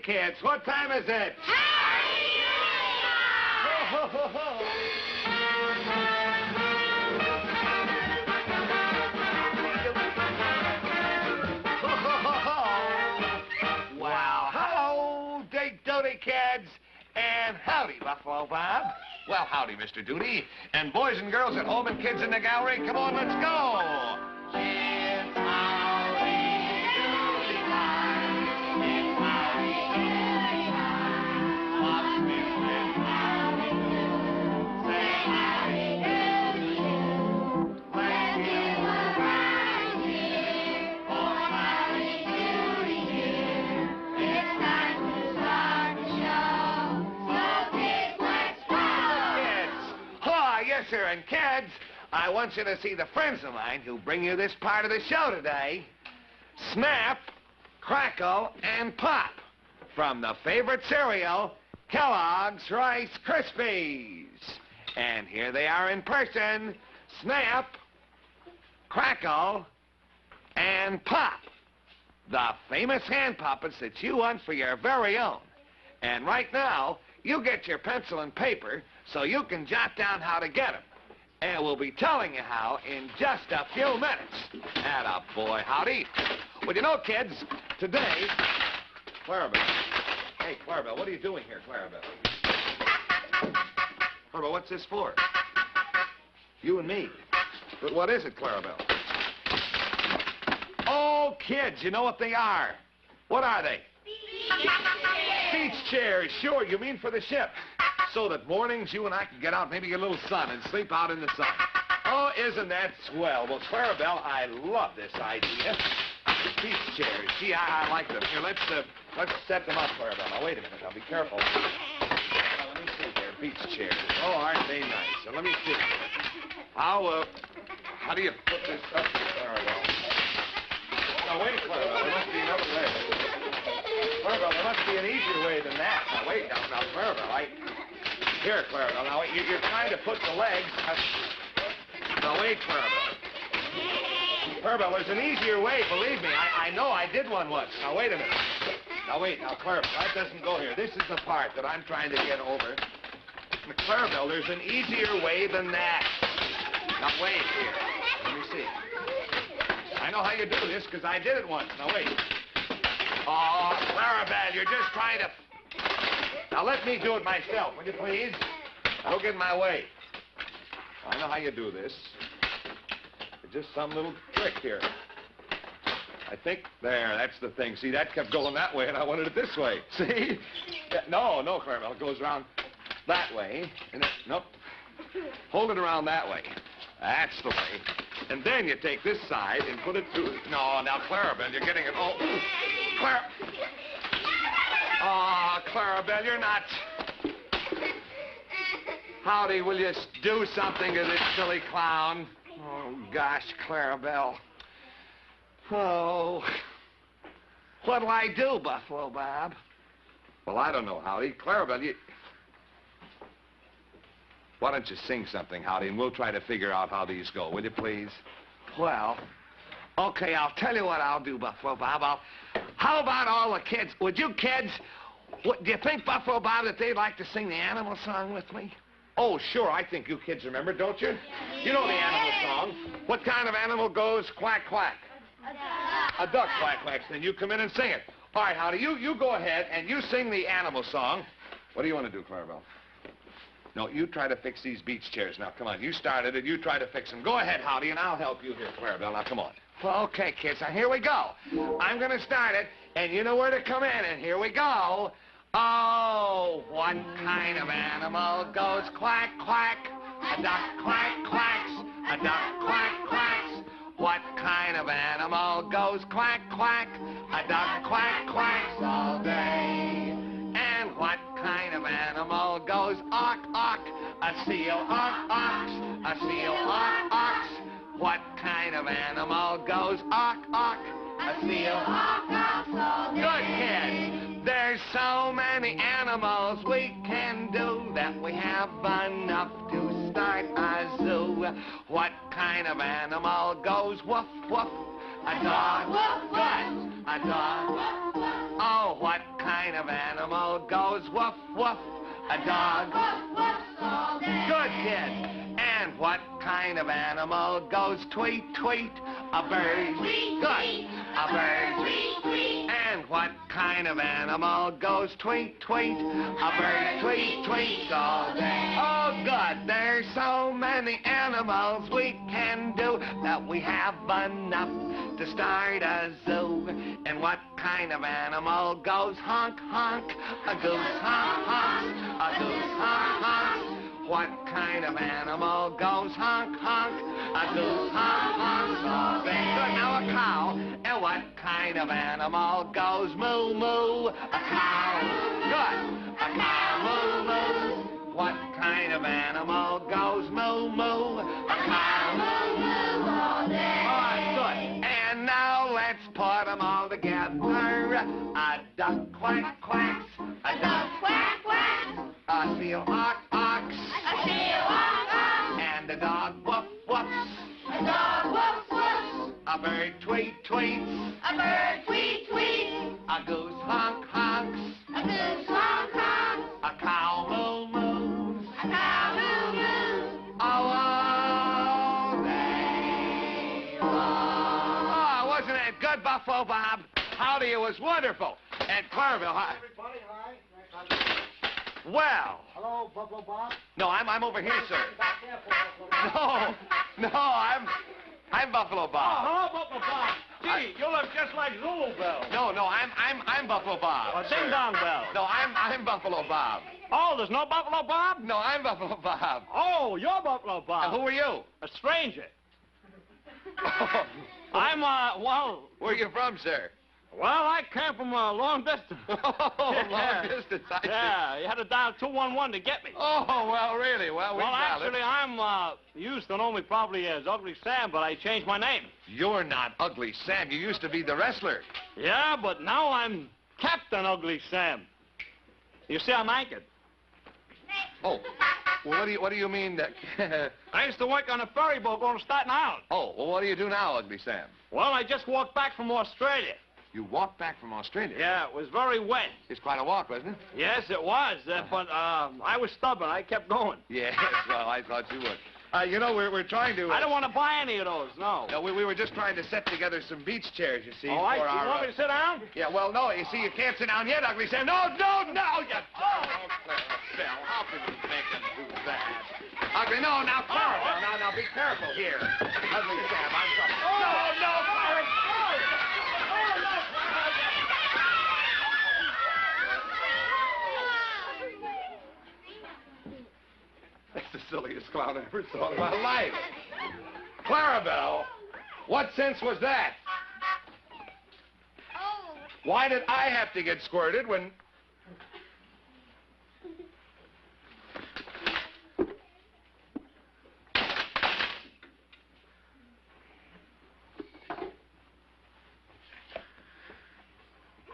kids. What time is it? Howdy Ho, ho, ho, Well, howdy doody, kids, and howdy, Buffalo Bob. Well, howdy, Mr. Doody, and boys and girls at home and kids in the gallery, come on, let's go. It's howdy doody time. It's howdy doody time. Bob's Smith howdy do. Say howdy doody do. When you arrive here, oh howdy doody here. It's time to start the show. So kids, let's go. Kids. Oh, yes, sir, and kids, I want you to see the friends of mine who bring you this part of the show today. Snap, Crackle, and Pop from the favorite cereal, Kellogg's Rice Krispies. And here they are in person, Snap, Crackle, and Pop, the famous hand puppets that you want for your very own. And right now, you get your pencil and paper so you can jot down how to get them. And we'll be telling you how in just a few minutes. Atta boy, howdy. Well, you know, kids, today... Clarabelle. Hey, Clarabelle, what are you doing here, Clarabelle? Clarabelle, what's this for? You and me. But what is it, Clarabelle? Oh, kids, you know what they are. What are they? Beach chairs, sure, you mean for the ship. So that mornings you and I can get out, maybe get a little sun and sleep out in the sun. Oh, isn't that swell? Well, Clarabelle, I love this idea. Beach chairs. Gee, I like them. Here, let's set them up, Clarabelle. Now, wait a minute. Now, be careful. Now, let me see here. Beach chairs. Oh, aren't they nice? Now, let me see. How do you put this up, Clarabelle? Now, wait, Clarabelle. There must be another way. Clarabelle, there must be an easier way than that. Now, wait. Now, Clarabelle, Here, Clarabelle, now you're trying to put the legs... Now, wait, Clarabelle. Clarabelle, there's an easier way, believe me. I know, I did one once. Now, wait a minute. Now, wait, now, Clarabelle, that doesn't go here. This is the part that I'm trying to get over. Now, Clarabelle, there's an easier way than that. Now, wait here. Let me see. I know how you do this, because I did it once. Now, wait. Oh, Clarabelle, you're just trying to... Now, let me do it myself, will you please? Don't get in my way. I know how you do this. Just some little trick here. I think, there, that's the thing. See, that kept going that way, and I wanted it this way. See? Yeah, no, Clarabelle, it goes around that way. And nope. Hold it around that way. That's the way. And then you take this side and put it through. No, now, Clarabelle, you're getting it all... Oh, Clarabelle, you're not... Howdy, will you do something to this silly clown? Oh, gosh, Clarabelle. Oh. What'll I do, Buffalo Bob? Well, I don't know, Howdy. Clarabelle, you... Why don't you sing something, Howdy, and we'll try to figure out how these go, will you, please? Well, okay, I'll tell you what I'll do, Buffalo Bob. How about all the kids? Would you kids... do you think, Buffalo Bob, that they'd like to sing the animal song with me? Oh, sure, I think you kids remember, don't you? You know the animal song. What kind of animal goes quack, quack? A duck quack, quacks. Then you come in and sing it. All right, Howdy, you go ahead and you sing the animal song. What do you want to do, Clarabelle? No, you try to fix these beach chairs. Now, come on, you started it. You try to fix them. Go ahead, Howdy, and I'll help you here, Clarabelle. Now, come on. Well, okay, kids, now here we go. I'm going to start it, and you know where to come in, and here we go. Oh, what kind of animal goes quack, quack? A duck quack, quacks. A duck quack, quacks. What kind of animal goes quack, quack? A duck quack, quacks all day. And what kind of animal goes awk, awk? A seal, awk, ox. A seal, awk, ox. What kind of animal goes awk, awk? A seal, awk, ox all day. Good, kids. There's so many animals we can do that we have enough to start a zoo. What kind of animal goes woof, woof? A dog. Good. A dog. Oh, what kind of animal goes woof, woof? A dog. Good, kid. And what kind of animal goes tweet, tweet? A bird. Good. A bird. And what kind of animal goes tweet, tweet? A bird. Tweet, tweet all day. Oh, good. There's so many animals we can do that we have enough to start a zoo. And what kind of animal goes honk, honk? A goose honk, honk. A goose honk, honk. What kind of animal goes honk, honk? A goose honk, honk. So good. Now a cow. And what kind of animal goes moo, moo? A cow. Good. A cow, moo, moo. What kind of animal goes moo, moo? A cow. Moo, moo all day. All right, good. And now let's put them all together. A duck quack, quacks. A duck quack, quacks. A seal, ox, ox. A seal, ox, ox. And a dog, woof, woof. A dog, woof, woof. A bird, tweet, tweets. A bird, tweet, tweets. A goose, honk, honks. A goose, honk, honks. A cow, moo, moos. A cow, moo, moos. All day long. Oh, wasn't that good, Buffalo Bob? Howdy, it was wonderful. And Clarabelle, hi. Everybody, hi. Well. Hello, Buffalo Bob. No, I'm over here, sir. Back there for Buffalo Bob. No, I'm Buffalo Bob. Oh, hello, Buffalo Bob. Gee, you look just like Zulu Bell. No, I'm Buffalo Bob. Or Ding Dong Bell. No, I'm Buffalo Bob. Oh, there's no Buffalo Bob? No, I'm Buffalo Bob. Oh, you're Buffalo Bob. Who are you? A stranger. Oh. I'm, well... Where are you from, sir? Well, I came from a long distance. Oh, long distance, I see. Yeah, you had to dial 211 to get me. Oh, well, really? Well, we got it. Actually, I'm, you used to know me probably as Ugly Sam, but I changed my name. You're not Ugly Sam. You used to be the wrestler. Yeah, but now I'm Captain Ugly Sam. You see, I'm anchored. Oh, well, what do you mean that... I used to work on a ferry boat going to Staten Island. Oh, well, what do you do now, Ugly Sam? Well, I just walked back from Australia. You walked back from Australia? Yeah, it was very wet. It's quite a walk, wasn't it? Yes, it was, but I was stubborn. I kept going. Yes, well, I thought you would. You know, we're trying to... I don't want to buy any of those, no. No, we were just trying to set together some beach chairs, you see, Oh, for you our... want me to sit down? Yeah, well, no, you see, you can't sit down yet, Ugly Sam. No, no, no! You... Oh, Clarabelle, how can you make him do that? Ugly, no, now, Clarabelle, now, be careful here. Ugly Sam, I'm sorry. No, no, Clarabelle! That's the silliest clown I ever saw in my life. Clarabelle, what sense was that? Oh. Why did I have to get squirted when...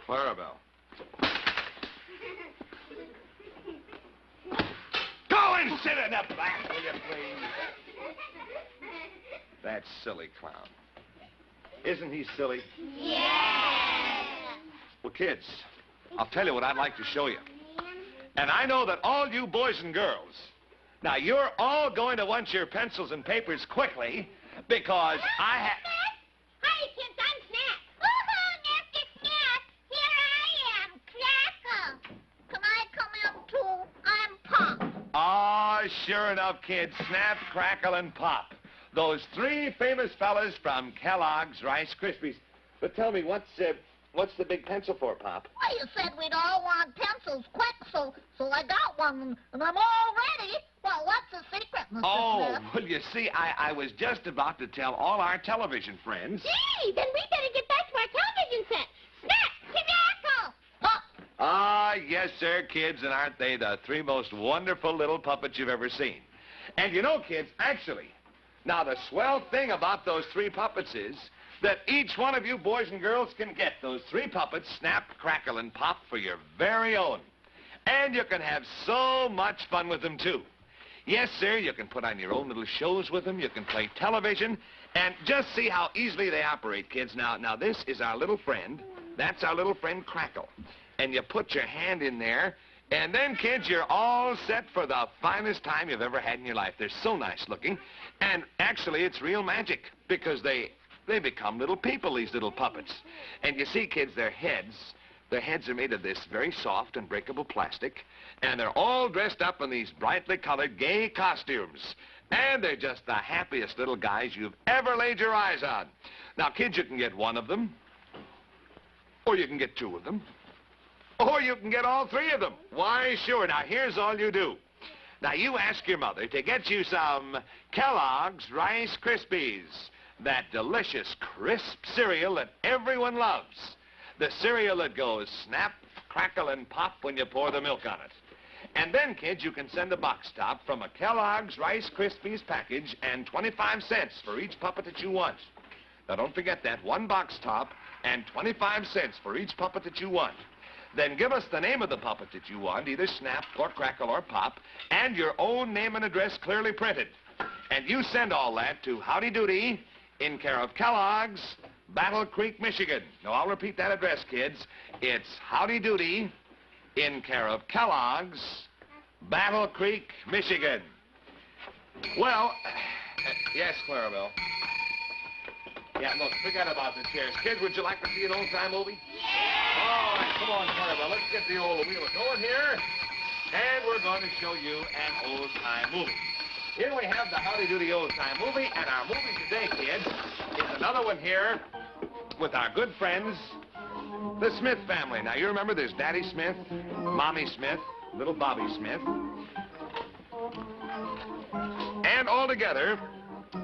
Clarabelle. Go and sit in the back, will you, please? That silly clown. Isn't he silly? Yeah. Well, kids, I'll tell you what I'd like to show you. And I know that all you boys and girls, now you're all going to want your pencils and papers quickly because I have... Hi, kids, I'm Snap. Woohoo, Mr. Snap. Here I am, Crackle. Can I come out too? I'm Pop. Ah, sure enough, kids. Snap, Crackle, and Pop. Those three famous fellas from Kellogg's Rice Krispies. But tell me, what's the big pencil for, Pop? Well, you said we'd all want pencils quick, so I got one, and I'm all ready. Well, what's the secret, Mr. Oh, Snap? well, you see, I was just about to tell all our television friends. Gee, then we better get back to our television set. Snap, Tobacco. Pop. Ah, yes, sir, kids, and aren't they the three most wonderful little puppets you've ever seen? And you know, kids, actually, now the swell thing about those three puppets is that each one of you boys and girls can get those three puppets, Snap, Crackle, and Pop, for your very own. And you can have so much fun with them, too. Yes, sir, you can put on your own little shows with them. You can play television. And just see how easily they operate, kids. Now, this is our little friend. That's our little friend Crackle. And you put your hand in there, and then, kids, you're all set for the finest time you've ever had in your life. They're so nice looking. And actually, it's real magic because they become little people, these little puppets. And you see, kids, their heads are made of this very soft and breakable plastic, and they're all dressed up in these brightly colored, gay costumes. And they're just the happiest little guys you've ever laid your eyes on. Now, kids, you can get one of them, or you can get two of them, or you can get all three of them. Why, sure. Now, here's all you do. Now, you ask your mother to get you some Kellogg's Rice Krispies, that delicious, crisp cereal that everyone loves. The cereal that goes snap, crackle, and pop when you pour the milk on it. And then, kids, you can send a box top from a Kellogg's Rice Krispies package and 25 cents for each puppet that you want. Now, don't forget that. One box top and 25 cents for each puppet that you want. Then give us the name of the puppet that you want, either Snap or Crackle or Pop, and your own name and address clearly printed. And you send all that to Howdy Doody in care of Kellogg's, Battle Creek, Michigan. Now, I'll repeat that address, kids. It's Howdy Doody in care of Kellogg's, Battle Creek, Michigan. Well, yes, Clarabelle. Yeah, look, forget about the chairs. Kids, would you like to see an old-time movie? Yeah! All right, come on, Clarabelle. Let's get the old wheel going here. And we're going to show you an old-time movie. Here we have the Howdy Doody old-time movie, and our movie today, kids, is another one here with our good friends, the Smith family. Now, you remember there's Daddy Smith, Mommy Smith, little Bobby Smith. And all together,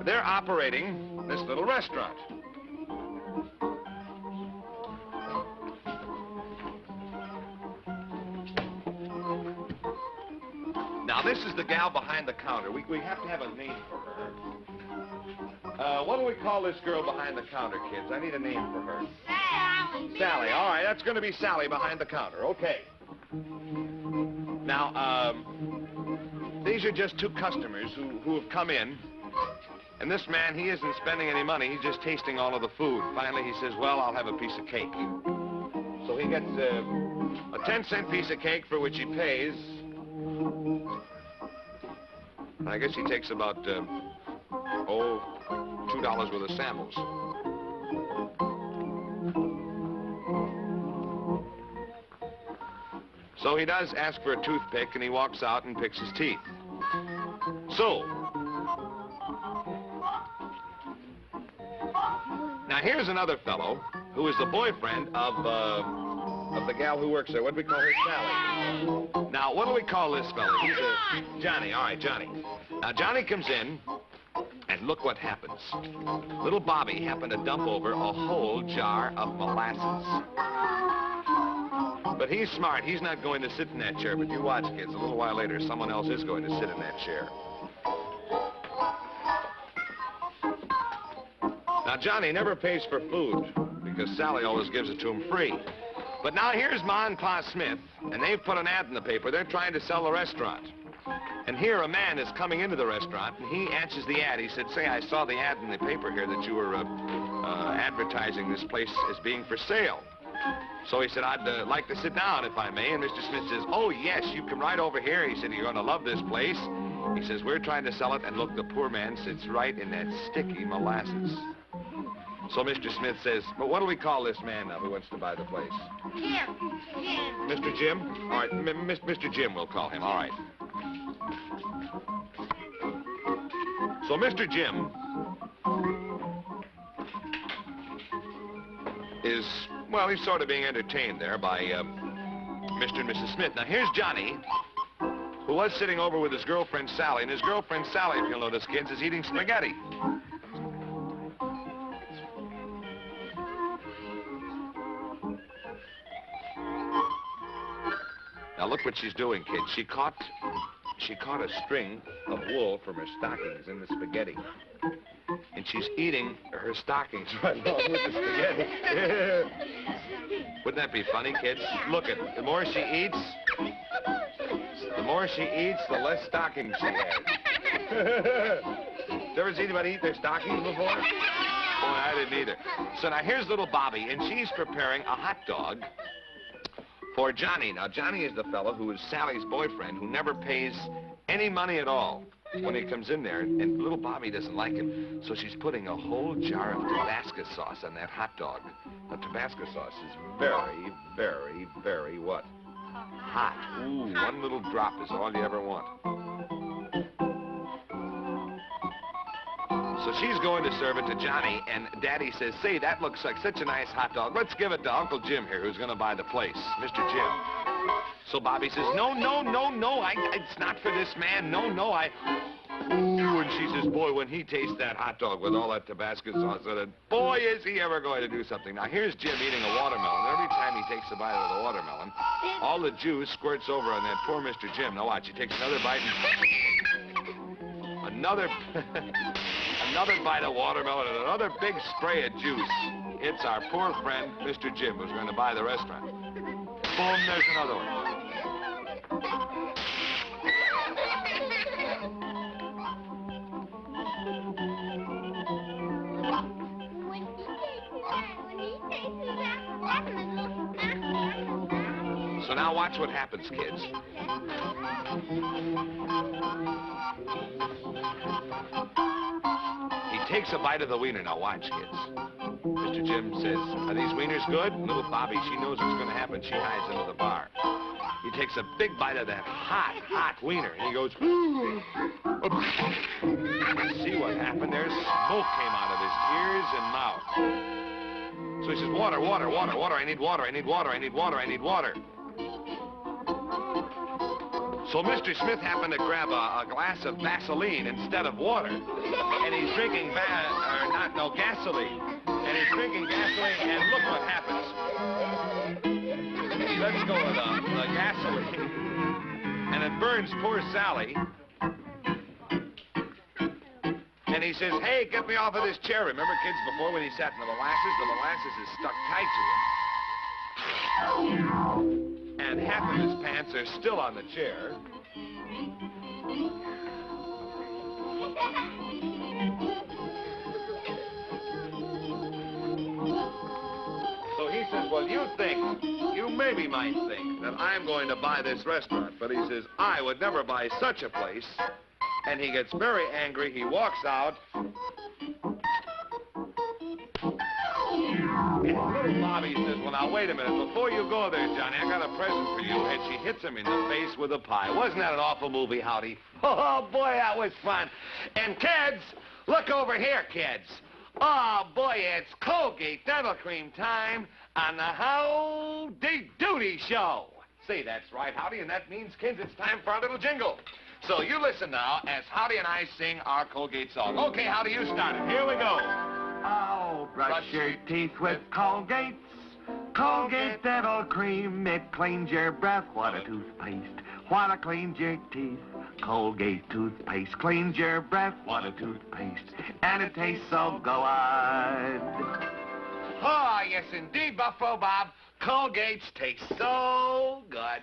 they're operating this little restaurant. Now, this is the gal behind the counter. We have to have a name for her. What do we call this girl behind the counter, kids? I need a name for her. Sally. Sally. All right, that's going to be Sally behind the counter. Okay. Now, these are just two customers who have come in. And this man, he isn't spending any money. He's just tasting all of the food. Finally, he says, well, I'll have a piece of cake. So he gets a 10-cent piece of cake for which he pays. I guess he takes about, $2 worth of samples. So he does ask for a toothpick, and he walks out and picks his teeth. So, now here's another fellow who is the boyfriend of the gal who works there. What do we call her? Sally. Now, what do we call this fellow? He's Johnny. All right, Johnny. Now, Johnny comes in, and look what happens. Little Bobby happened to dump over a whole jar of molasses. But he's smart. He's not going to sit in that chair. But you watch, kids. A little while later, someone else is going to sit in that chair. Now, Johnny never pays for food because Sally always gives it to him free. But now here's Ma and Pa Smith, and they've put an ad in the paper. They're trying to sell the restaurant. And here a man is coming into the restaurant, and he answers the ad. He said, say, I saw the ad in the paper here that you were advertising this place as being for sale. So he said, I'd like to sit down, if I may. And Mr. Smith says, oh, yes, you come right over here. He said, you're going to love this place. He says, we're trying to sell it. And look, the poor man sits right in that sticky molasses. So Mr. Smith says, well, what do we call this man now who wants to buy the place? Jim. Mr. Jim? All right, Mr. Jim we'll call him. All right. So Mr. Jim is, well, he's sort of being entertained there by Mr. and Mrs. Smith. Now, here's Johnny, who was sitting over with his girlfriend, Sally. And his girlfriend, Sally, if you'll notice, kids, is eating spaghetti. Now, look what she's doing, kids. She caught a string of wool from her stockings in the spaghetti. And she's eating her stockings right along with the spaghetti. Wouldn't that be funny, kids? Look at, the more she eats, the The more she eats, the less stockings she has. Did ever see anybody eat their stockings before? Boy, I didn't either. So now here's little Bobby, and she's preparing a hot dog for Johnny. Now, Johnny is the fellow who is Sally's boyfriend, who never pays any money at all when he comes in there, and little Bobby doesn't like him, so she's putting a whole jar of Tabasco sauce on that hot dog. Now, Tabasco sauce is very, very, very what? Hot. Ooh, one little drop is all you ever want. So she's going to serve it to Johnny, and Daddy says, say, that looks like such a nice hot dog. Let's give it to Uncle Jim here, who's going to buy the place, Mr. Jim. So Bobby says, no, it's not for this man. No, Ooh, and she says, boy, when he tastes that hot dog with all that Tabasco sauce in it, boy, is he ever going to do something. Now, here's Jim eating a watermelon. Every time he takes a bite of the watermelon, all the juice squirts over on that poor Mr. Jim. Now, watch, he takes another bite and another bite of watermelon and another big spray of juice. It's our poor friend, Mr. Jim, who's going to buy the restaurant. Boom, there's another one. So now watch what happens, kids. He takes a bite of the wiener. Now watch, kids. Mr. Jim says, are these wieners good? Little Bobby, she knows what's going to happen. She hides into the bar. He takes a big bite of that hot wiener, and he goes, see what happened? There's smoke came out of his ears and mouth. So he says, water, I need water. So Mr. Smith happened to grab a glass of Vaseline instead of water, and he's drinking gasoline. And he's drinking gasoline, and look what happens. Let's go with the gasoline. And it burns poor Sally. And he says, hey, get me off of this chair. Remember, kids, before when he sat in the molasses is stuck tight to him. And half of his pants are still on the chair. So he says, well, you maybe might think that I'm going to buy this restaurant. But he says, I would never buy such a place. And he gets very angry. He walks out. And little Bobby says, well, now, wait a minute. Before you go there, Johnny, I got a present for you. And she hits him in the face with a pie. Wasn't that an awful movie, Howdy? Oh, boy, that was fun. And kids, look over here, kids. Oh, boy, it's Colgate Dental Cream time on the Howdy Doody show. See, that's right, Howdy, and that means, kids, it's time for our little jingle. So you listen now as Howdy and I sing our Colgate song. Okay, Howdy, you start it. Here we go. Oh, brush your teeth with Colgate. Colgate Dental Cream, it cleans your breath. What a toothpaste. What a cleans your teeth. Colgate toothpaste cleans your breath. What a toothpaste. And it tastes so good. Oh, yes, indeed, Buffalo Bob. Colgate's taste so good.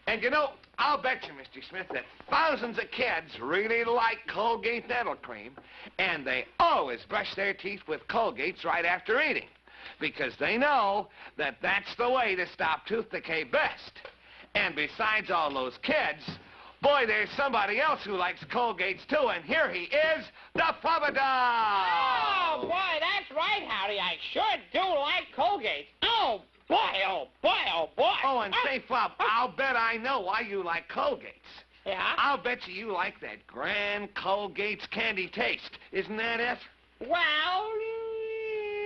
And you know, I'll bet you, Mr. Smith, that thousands of kids really like Colgate Dental Cream, and they always brush their teeth with Colgates right after eating, because they know that that's the way to stop tooth decay best. And besides all those kids, boy, there's somebody else who likes Colgates, too, and here he is, the Flub A Dub! Oh, boy, that's right, Howdy. I sure do like Colgate. Oh, boy, oh, boy, oh, boy. Oh, and say, Flub, I'll bet I know why you like Colgates. Yeah? I'll bet you like that grand Colgate's candy taste. Isn't that it? Well,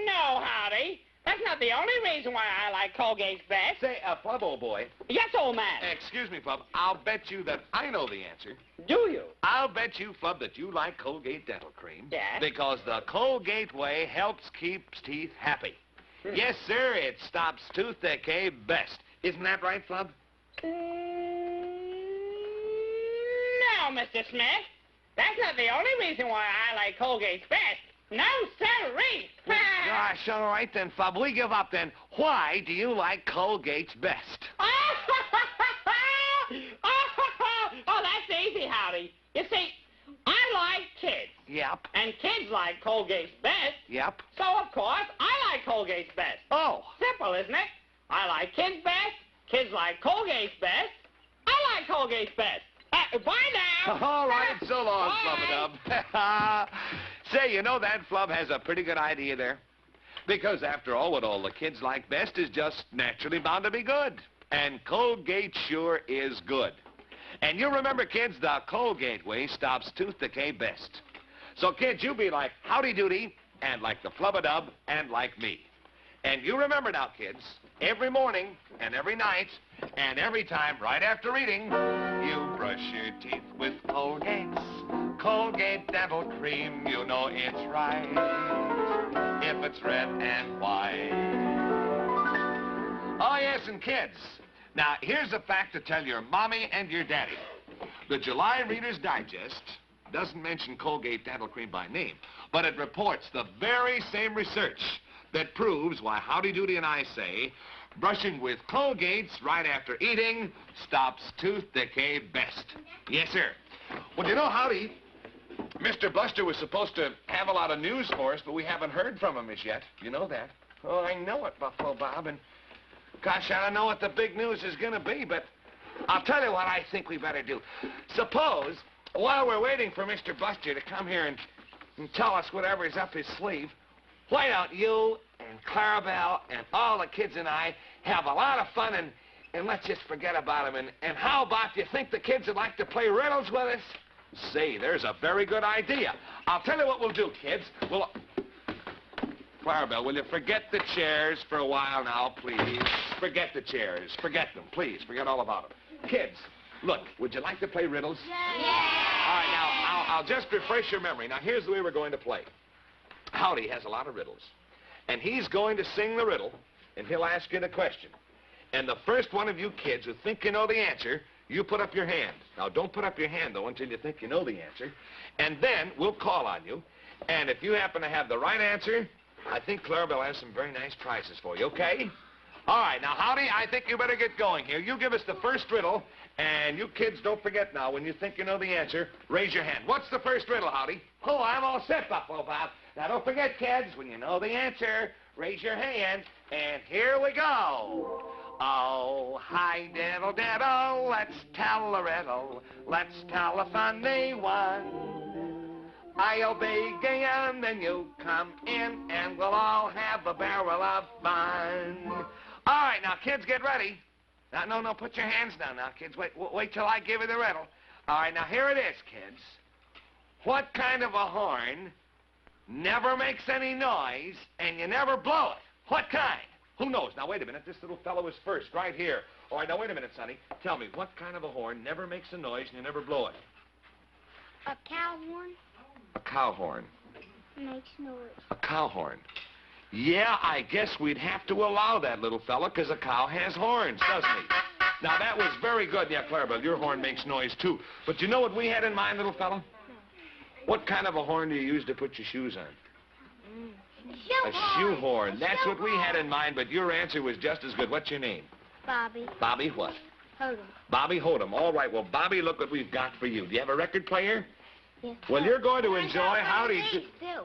no, Howdy. That's not the only reason why I like Colgate's best. Say, Flub, old boy. Yes, old man. Excuse me, Flub. I'll bet you that I know the answer. Do you? I'll bet you, Flub, that you like Colgate Dental Cream. Yeah? Because the Colgate way helps keep teeth happy. Yes, sir, it stops tooth decay best. Isn't that right, Flub? No, Mr. Smith. That's not the only reason why I like Colgate's best. No, sirree. Gosh, all right then, Flub. We give up then. Why do you like Colgate's best? Howdy. You see, I like kids. Yep. And kids like Colgate's best. Yep. So, of course, I like Colgate's best. Oh. Simple, isn't it? I like kids' best. Kids like Colgate's best. I like Colgate's best. Bye now. All right, so long, Bye. Flub A Dub. Say, you know that Flub has a pretty good idea there. Because after all, what all the kids like best is just naturally bound to be good. And Colgate sure is good. And you remember, kids, the Colgate way stops tooth decay best. So, kids, you be like Howdy Doody, and like the Flub A Dub, and like me. And you remember now, kids, every morning and every night and every time right after eating, you brush your teeth with Colgate's Colgate Dental Cream. You know it's right if it's red and white. Oh, yes, and kids, now here's a fact to tell your mommy and your daddy. The July Reader's Digest doesn't mention Colgate Dental Cream by name, but it reports the very same research that proves why Howdy Doody and I say brushing with Colgate's right after eating stops tooth decay best. Yes, sir. Well, you know, Howdy, Mr. Bluster was supposed to have a lot of news for us, but we haven't heard from him as yet. You know that? Oh, I know it, Buffalo Bob, and gosh, I don't know what the big news is going to be, but I'll tell you what I think we better do. Suppose, while we're waiting for Mr. Bluster to come here and tell us whatever's up his sleeve, why don't you and Clarabelle and all the kids and I have a lot of fun and let's just forget about him. And how about, you think the kids would like to play riddles with us? Say, there's a very good idea. I'll tell you what we'll do, kids. Clarabelle, will you forget the chairs for a while now, please? Forget the chairs. Forget them, please. Forget all about them. Kids, look, would you like to play riddles? Yeah. All right, now, I'll just refresh your memory. Now, here's the way we're going to play. Howdy has a lot of riddles. And he's going to sing the riddle, and he'll ask you the question. And the first one of you kids who think you know the answer, you put up your hand. Now, don't put up your hand, though, until you think you know the answer. And then we'll call on you. And if you happen to have the right answer, I think Clarabelle has some very nice prizes for you, okay? All right, now, Howdy, I think you better get going here. You give us the first riddle, and you kids don't forget now, when you think you know the answer, raise your hand. What's the first riddle, Howdy? Oh, I'm all set, Buffalo Bob. Now, don't forget, kids, when you know the answer, raise your hand, and here we go. Oh, hi, diddle, diddle, let's tell a riddle. Let's tell a funny one. I'll begin, then you come in, and we'll all have a barrel of fun. All right, now, kids, get ready. Now, no, put your hands down now, kids. Wait till I give you the riddle. All right, now, here it is, kids. What kind of a horn never makes any noise, and you never blow it? What kind? Who knows? Now, wait a minute. This little fellow is first, right here. All right, now, wait a minute, Sonny. Tell me, what kind of a horn never makes a noise, and you never blow it? A cow horn A cow horn. makes noise. A cow horn. Yeah, I guess we'd have to allow that, little fella, because a cow has horns, doesn't he? Now, that was very good. Yeah, Clarabelle, your horn makes noise, too. But you know what we had in mind, little fella? What kind of a horn do you use to put your shoes on? A shoe horn. That's what we had in mind, but your answer was just as good. What's your name? Bobby. Bobby what? Hodem. Bobby Hodem. All right, well, Bobby, look what we've got for you. Do you have a record player? Yes. Well, you're going to enjoy Howdy. Too.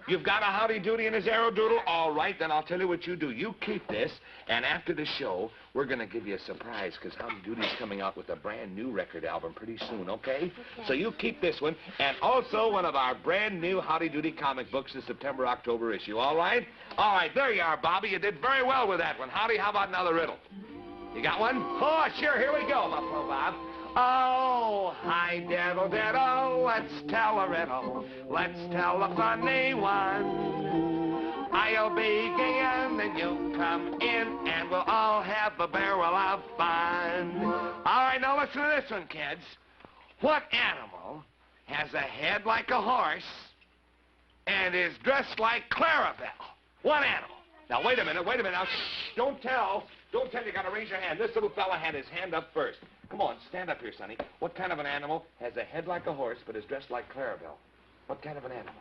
You've got a Howdy Doody and his arrow doodle? All right, then I'll tell you what you do. You keep this, and after the show, we're going to give you a surprise, because Howdy Doody's coming out with a brand new record album pretty soon, okay? So you keep this one, and also one of our brand new Howdy Doody comic books, the September-October issue, all right? All right, there you are, Bobby. You did very well with that one. Howdy, how about another riddle? You got one? Oh, sure, here we go, Buffalo Bob. Oh, hi, diddle, diddle, let's tell a riddle. Let's tell a funny one. I'll begin, then you come in, and we'll all have a barrel of fun. All right, now listen to this one, kids. What animal has a head like a horse and is dressed like Clarabelle? What animal? Now, wait a minute. Now, shh, don't tell. Don't tell. You got to raise your hand. This little fella had his hand up first. Come on, stand up here, Sonny. What kind of an animal has a head like a horse but is dressed like Clarabelle? What kind of an animal?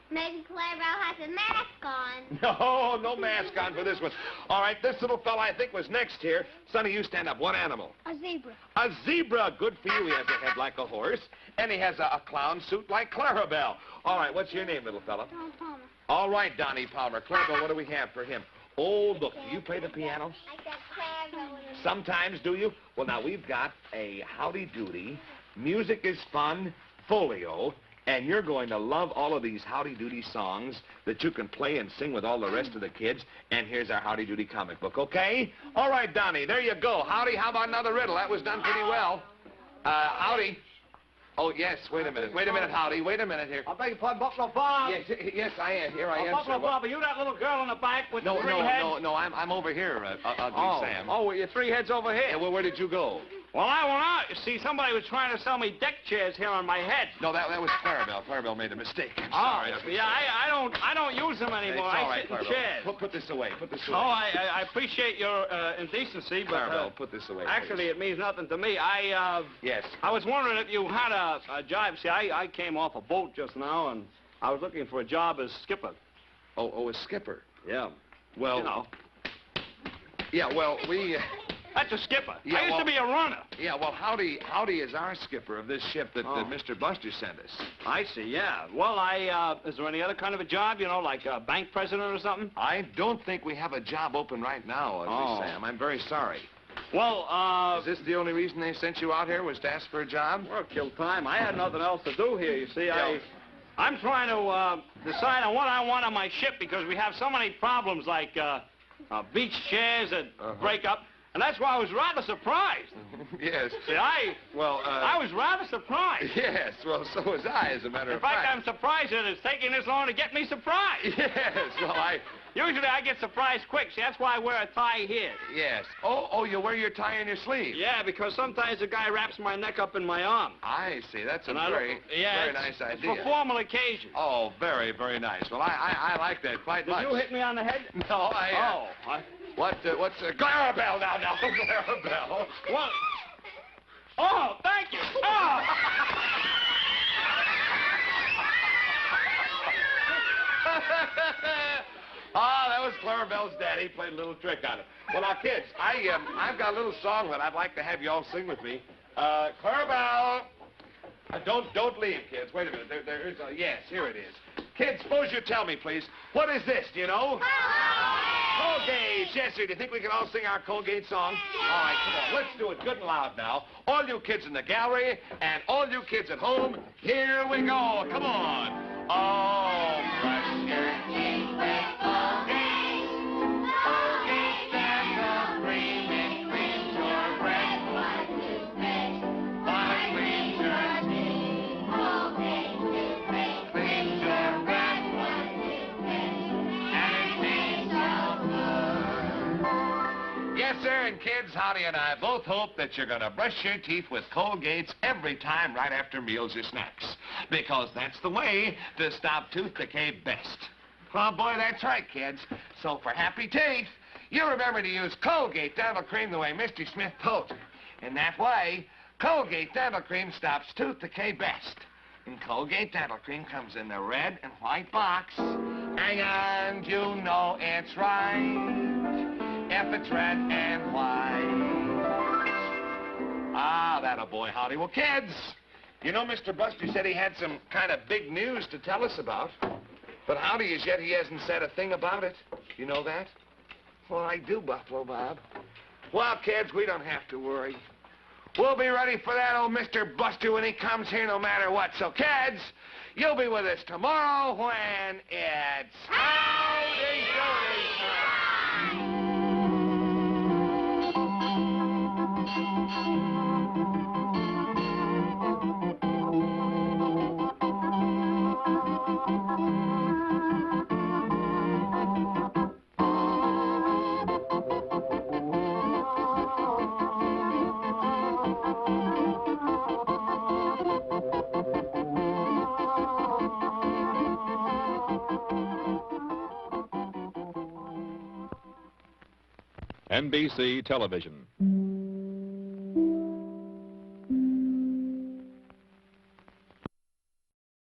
Maybe Clarabelle has a mask on. No, no mask on for this one. All right, this little fella I think was next here. Sonny, you stand up. What animal? A zebra. A zebra. Good for you. He has a head like a horse, and he has a clown suit like Clarabelle. All right, what's your name, little fella? Don Palmer. All right, Donnie Palmer. Clarabelle, what do we have for him? Oh, look, do you play the piano? I said Clarabelle. Sometimes, do you? Well, now, we've got a Howdy Doody, Music is Fun, folio, and you're going to love all of these Howdy Doody songs that you can play and sing with all the rest of the kids. And here's our Howdy Doody comic book, okay? All right, Donnie, there you go. Howdy, how about another riddle? That was done pretty well. Howdy. Oh, yes, wait a minute, Howdy. Wait a minute here. I beg your pardon, Buffalo Bob. Yes, I am. Here I am, Buffalo sir. Bob, are you that little girl in the back with the three heads? No, I'm over here, Ugly Sam. Oh, well, your three heads over here. Yeah, well, where did you go? Well, I went out. You see, somebody was trying to sell me deck chairs here on my head. No, that was Clarabelle. Clarabelle made a mistake. I'm sorry. Yeah, I don't use them anymore. It's all right, I sit in Clarabelle. chairs. Put this away. Put this away. Oh, I appreciate your indecency, but Clarabelle, put this away. actually, please. it means nothing to me. Yes. I was wondering if you had a job. See, I came off a boat just now, and I was looking for a job as skipper. Oh, a skipper. Yeah. Well, You know. Yeah, well, we... That's a skipper. Yeah, I used to be a runner. Yeah, well, Howdy is our skipper of this ship that Mr. Bluster sent us. I see, yeah. Well, is there any other kind of a job, you know, like a bank president or something? I don't think we have a job open right now, Sam. I'm very sorry. Well, Is this the only reason they sent you out here, was to ask for a job? well, kill time. I had nothing else to do here, you see. Yeah. I'm trying to decide on what I want on my ship because we have so many problems like beach chairs that break up. And that's why I was rather surprised. Yes. See, I was rather surprised. Yes, well, so was I, as a matter In of fact, fact. I'm surprised that it's taking this long to get me surprised. Yes, well, Usually I get surprised quick. See, that's why I wear a tie here. Yes. Oh, you wear your tie in your sleeve? Yeah, because sometimes the guy wraps my neck up in my arm. I see. That's a And I very don't- nice It's idea. for formal occasions. Oh, very, very nice. Well, I like that quite much. Did you hit me on the head? No, What's Clarabelle now, Clarabelle. What? Oh, thank you. Oh! That was Clarabelle's daddy. Played a little trick on it. Well, now, kids, I've got a little song that I'd like to have you all sing with me. Clarabelle. Don't leave, kids. Wait a minute. There is a... Yes, here it is. Kids, suppose you tell me, please. What is this? Do you know? Colgate. Yes, sir. Do you think we can all sing our Colgate song? All right, come on. Let's do it good and loud now. All you kids in the gallery and all you kids at home, here we go. Come on. Oh, brush your teeth with Colgate. Colgate dental cream. It cleans your breath. Why cleans your teeth? Colgate toothpaste cleans your breath. And it tastes so good. Yes, sir, and kids, Howdy and I both hope that you're going to brush your teeth with Colgates every time right after meals or snacks. Because that's the way to stop tooth decay best. Oh, boy, that's right, kids. So for happy teeth, you remember to use Colgate Dental Cream the way Mr. Smith told you. In that way, Colgate Dental Cream stops tooth decay best. And Colgate Dental Cream comes in the red and white box. And you know it's right if it's red and white. Ah, that a boy, Howdy. Well, kids, you know Mr. Buster said he had some kind of big news to tell us about. But Howdy, as yet, he hasn't said a thing about it. You know that? Well, I do, Buffalo Bob. Well, kids, we don't have to worry. We'll be ready for that old Mr. Buster when he comes here no matter what. So, kids, you'll be with us tomorrow when it's Howdy Doody time. NBC Television.